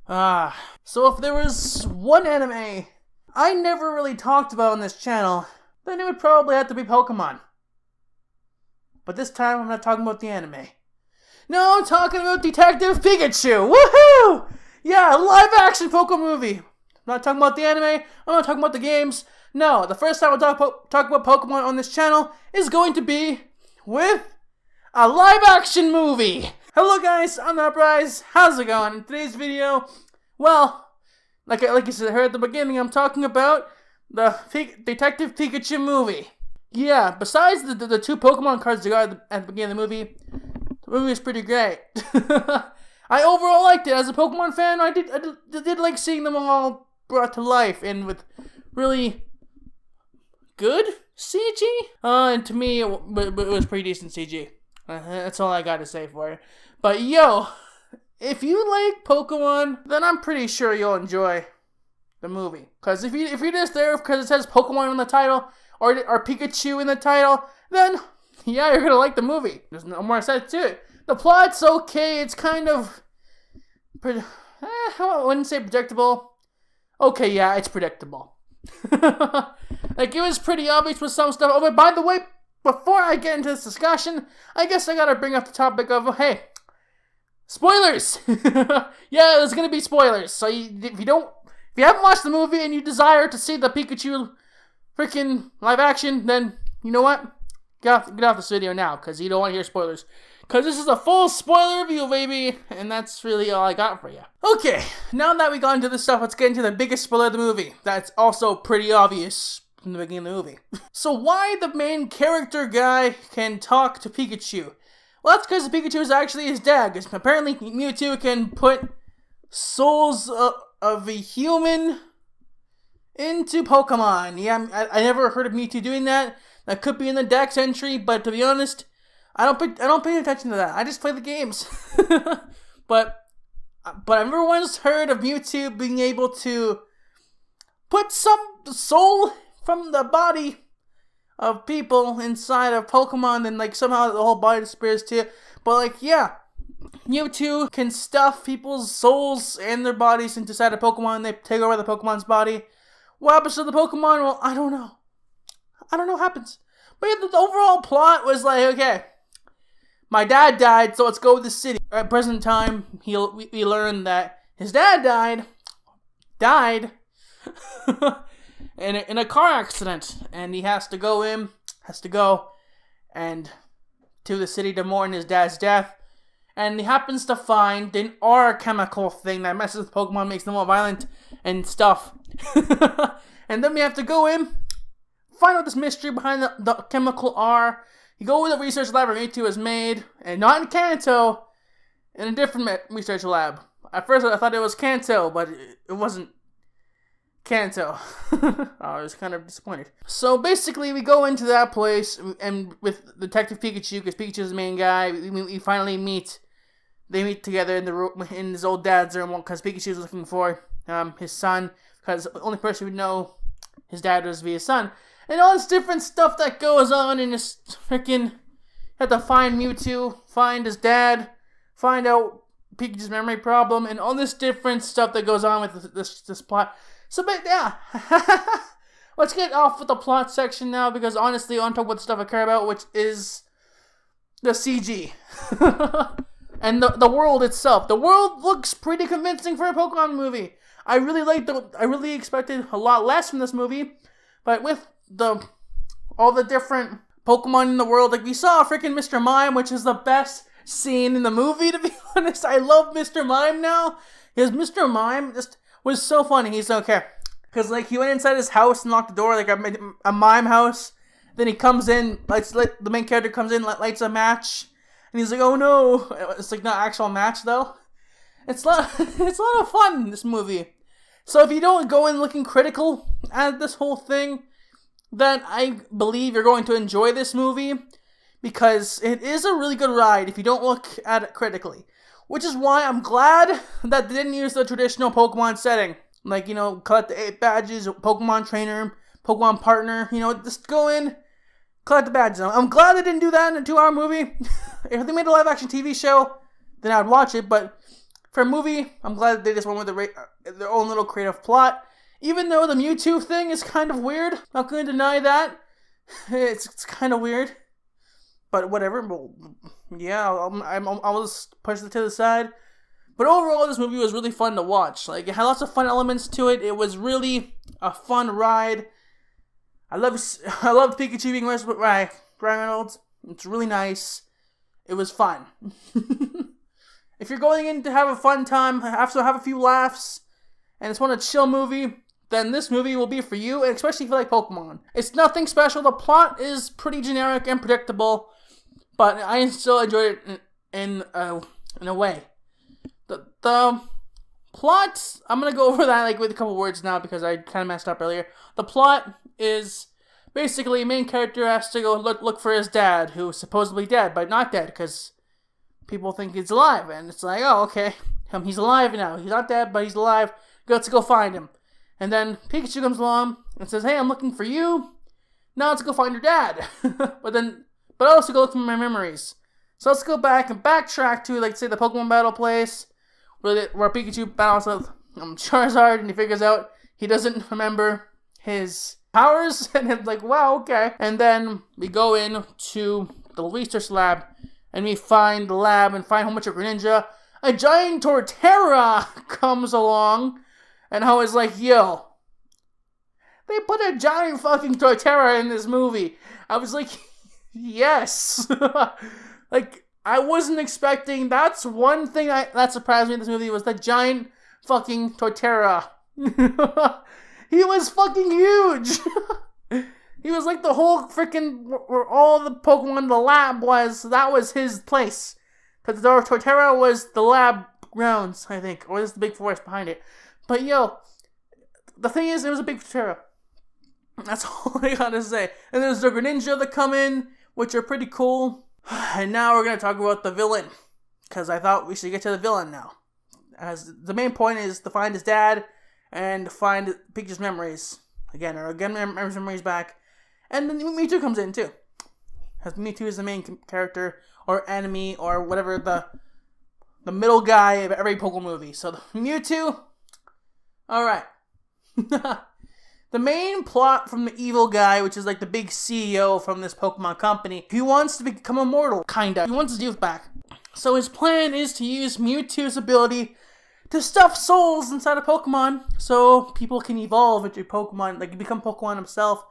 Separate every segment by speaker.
Speaker 1: So if there was one anime I never really talked about on this channel, then it would probably have to be Pokemon. But this time, I'm not talking about the anime. No, I'm talking about Detective Pikachu! Woohoo! Yeah, live-action Pokemon movie. I'm not talking about the anime, I'm not talking about the games. No, the first time I'll talk about Pokemon on this channel is going to be with a live-action movie. Hello guys, I'm AnimeUpRise. How's it going? In today's video, well, like you said, heard at the beginning, I'm talking about the Detective Pikachu movie. Yeah, besides the two Pokemon cards they got at the beginning of the movie is pretty great. I overall liked it. As a Pokemon fan, I did like seeing them all brought to life and with really good CG. And to me, it was pretty decent CG. That's all I got to say for it. But yo, if you like Pokemon, then I'm pretty sure you'll enjoy the movie. Because if you're just there because it says Pokemon in the title or Pikachu in the title, then yeah, you're gonna like the movie. There's no more said to it. The plot's okay. It's kind of I wouldn't say predictable. Okay, yeah, it's predictable. Like, it was pretty obvious with some stuff. Oh, but by the way, before I get into this discussion, I guess I gotta bring up the topic of, hey, spoilers! Yeah, there's gonna be spoilers. So if you haven't watched the movie and you desire to see the Pikachu freaking live action, then you know what? Get off this video now, because you don't want to hear spoilers. Because this is a full spoiler review, baby, and that's really all I got for you. Okay, now that we got into this stuff, let's get into the biggest spoiler of the movie. That's also pretty obvious from the beginning of the movie. So why the main character guy can talk to Pikachu? Well, that's because Pikachu is actually his dad, because apparently Mewtwo can put souls of a human into Pokemon. Yeah, I never heard of Mewtwo doing that. That could be in the Dex entry, but to be honest, I don't pay attention to that. I just play the games. But I've never once heard of Mewtwo being able to put some soul from the body of people inside of Pokemon, and like somehow the whole body disappears too. But like, yeah, Mewtwo can stuff people's souls and their bodies inside a Pokemon, and they take over the Pokemon's body. What happens to the Pokemon? Well, I don't know. I don't know what happens. But yeah, the overall plot was like, okay, my dad died, so let's go to the city. At present time, we learned that his dad died in a car accident, and he has to go and to the city to mourn his dad's death. And he happens to find an R chemical thing that messes with Pokemon, makes them more violent and stuff. And then we have to go in, find out this mystery behind the chemical R. You go to the research lab where Mewtwo is made, and not in Kanto, in a different research lab. At first I thought it was Kanto, but it wasn't Kanto. I was kind of disappointed. So basically we go into that place, and with Detective Pikachu, because Pikachu's the main guy, we finally meet. They meet together in his old dad's room, because Pikachu's looking for his son, because the only person who would know his dad was via his son. And all this different stuff that goes on, and just freaking have to find Mewtwo, find his dad, find out Pikachu's memory problem, and all this different stuff that goes on with this plot. So, but yeah, let's get off with the plot section now, because honestly, I want to talk about the stuff I care about, which is the CG. And the world itself. The world looks pretty convincing for a Pokemon movie. I really expected a lot less from this movie, but with all the different Pokemon in the world, like we saw freaking Mr. Mime, which is the best scene in the movie, to be honest. I love Mr. Mime now, because Mr. Mime just was so funny. He's okay, because like he went inside his house and locked the door, like a mime house. Then he comes in, the main character comes in, lights a match, and he's like, oh no. It's like not actual match though. It's a lot of fun in this movie. So if you don't go in looking critical at this whole thing, then I believe you're going to enjoy this movie, because it is a really good ride if you don't look at it critically. Which is why I'm glad that they didn't use the traditional Pokemon setting. Like, you know, collect the 8 badges, Pokemon trainer, Pokemon partner, you know, just go in, collect the badges. I'm glad they didn't do that in a 2-hour movie. If they made a live action TV show, then I'd watch it, but For a movie, I'm glad that they just went with their own little creative plot. Even though the Mewtwo thing is kind of weird, not going to deny that. It's kind of weird, but whatever. Well, yeah, I'll just push it to the side. But overall, this movie was really fun to watch. Like, it had lots of fun elements to it. It was really a fun ride. I loved Pikachu being raised with Ryan Reynolds. It's really nice. It was fun. If you're going in to have a fun time, have a few laughs, and just want a chill movie, then this movie will be for you, and especially if you like Pokemon. It's nothing special. The plot is pretty generic and predictable, but I still enjoyed it in a way. The plot, I'm going to go over that like with a couple words now because I kind of messed up earlier. The plot is basically main character has to go look for his dad, who is supposedly dead, but not dead because people think he's alive. And it's like, oh, okay, he's alive now. He's not dead, but he's alive. Let's go find him. And then Pikachu comes along and says, hey, I'm looking for you. Now let's go find your dad. but also go look for my memories. So let's go back and backtrack to, like, say, the Pokemon battle place where Pikachu battles with Charizard, and he figures out he doesn't remember his powers, and it's like, wow, okay. And then we go in to the research lab, and we find the lab and find a whole bunch of Greninja. A giant Torterra comes along, and I was like, yo, they put a giant fucking Torterra in this movie. I was like, yes. Like, I wasn't expecting, that's one thing that surprised me in this movie was the giant fucking Torterra. He was fucking huge. He was like the whole freaking, where all the Pokemon in the lab was, that was his place. Because the Torterra was the lab grounds, I think, or there's the big forest behind it. But yo, the thing is, it was a big Torterra. That's all I gotta say. And there's the Greninja that come in, which are pretty cool. And now we're gonna talk about the villain, because I thought we should get to the villain now. As the main point is to find his dad and find Pikachu's memories again, or get memories back. And then Mewtwo comes in too, because Mewtwo is the main character, or enemy, or whatever, the middle guy of every Pokemon movie. So the Mewtwo, all right. The main plot from the evil guy, which is like the big CEO from this Pokemon company, he wants to become immortal, kinda. He wants his youth back. So his plan is to use Mewtwo's ability to stuff souls inside of Pokemon so people can evolve into Pokemon, like become Pokemon himself.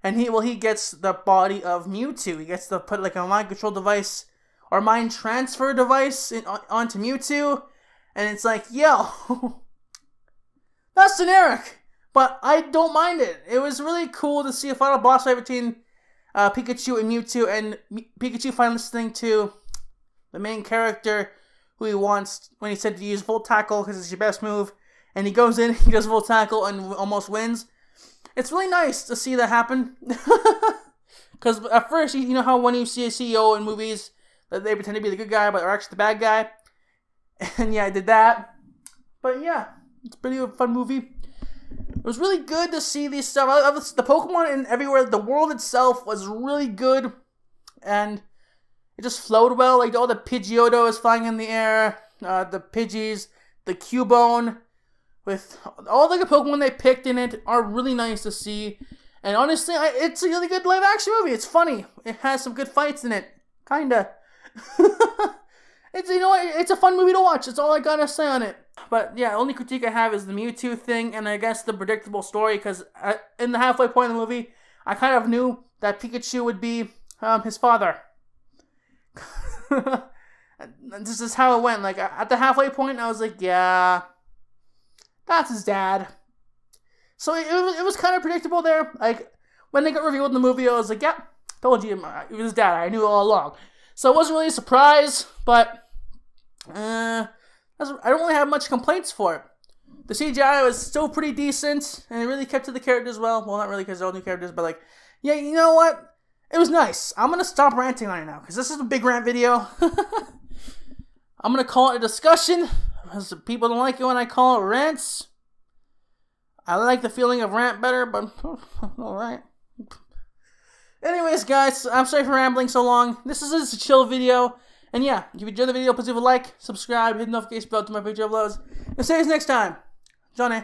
Speaker 1: And he gets the body of Mewtwo. He gets to put like a mind control device or mind transfer device onto Mewtwo. And it's like, yo, that's generic. But I don't mind it. It was really cool to see a final boss fight between Pikachu and Mewtwo, and Pikachu finally listening to the main character who he wants when he said to use Volt Tackle because it's your best move. And he goes in, he does Volt Tackle and almost wins. It's really nice to see that happen. Because at first, you know how when you see a CEO in movies, that they pretend to be the good guy, but they're actually the bad guy. And yeah, I did that. But yeah, it's pretty a fun movie. It was really good to see these stuff. The Pokemon and everywhere, the world itself was really good. And it just flowed well. Like all the Pidgeotto is flying in the air. The Pidgeys, the Cubone. With all the Pokemon they picked in it are really nice to see. And honestly, it's a really good live action movie. It's funny. It has some good fights in it. Kinda. It's a fun movie to watch. That's all I gotta say on it. But yeah, the only critique I have is the Mewtwo thing, and I guess the predictable story, because in the halfway point of the movie, I kind of knew that Pikachu would be his father. This is how it went. Like, at the halfway point, I was like, yeah, that's his dad. So it was kind of predictable there. Like, when they got revealed in the movie, I was like, yeah, told you, it was his dad. I knew all along. So it wasn't really a surprise, but I don't really have much complaints for it. The CGI was still pretty decent, and it really kept to the characters well. Well, not really because they're all new characters, but like, yeah, you know what? It was nice. I'm going to stop ranting on it now, because this is a big rant video. I'm going to call it a discussion, because people don't like it when I call it rants. I like the feeling of rant better, but alright. Anyways, guys, I'm sorry for rambling so long. This is just a chill video, And yeah, if you enjoyed the video, please leave a like, subscribe, hit the notification bell to my future uploads. And see you next time. Johnny.